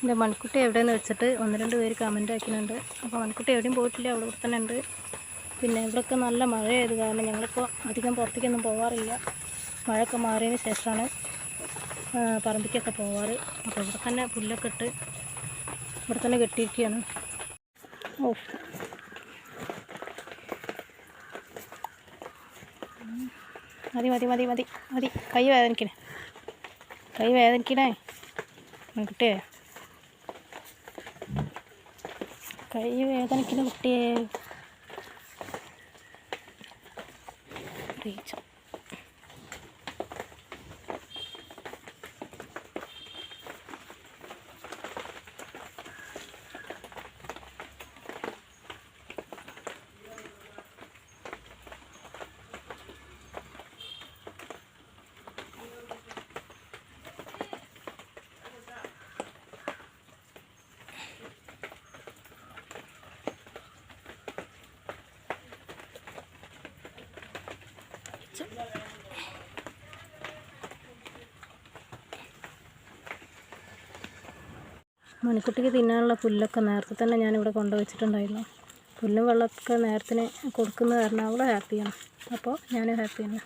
എൻ്റെ മണിക്കുട്ടി എവിടെയെന്ന് വെച്ചിട്ട് 1-2 പേര് കമൻ്റ് ആക്കുന്നുണ്ട്. അപ്പോൾ മണിക്കുട്ടി എവിടെയും പോയിട്ടില്ല, അവിടെ ഇവിടെ തന്നെ ഉണ്ട്. പിന്നെ ഇവിടെയൊക്കെ നല്ല മഴയായത് കാരണം ഞങ്ങളിപ്പോൾ അധികം പുറത്തേക്കൊന്നും പോകാറില്ല. മഴയൊക്കെ മാറിയതിന് ശേഷമാണ് പറമ്പിക്കൊക്കെ പോവാറ്. അപ്പോൾ ഇവിടെ തന്നെ പുല്ലൊക്കെ ഇട്ട് ഇവിടെ തന്നെ കെട്ടിയിരിക്കുകയാണ്. ഓ മതി മതി മതി മതി മതി കൈ വേദനിക്കണേ കുട്ടിയെ, കൈ വേദനിക്കുന്ന കുട്ടിയെ. റീച്ച മണിക്കുട്ടിക്ക് തിന്നാനുള്ള പുല്ലൊക്കെ നേരത്തെ തന്നെ ഞാനിവിടെ കൊണ്ടുവച്ചിട്ടുണ്ടായിരുന്നു. പുല്ലും വെള്ളമൊക്കെ നേരത്തിന് കൊടുക്കുന്ന കാരണം അവൾ ഹാപ്പിയാണ്. അപ്പോൾ ഞാനും ഹാപ്പിയാണ്.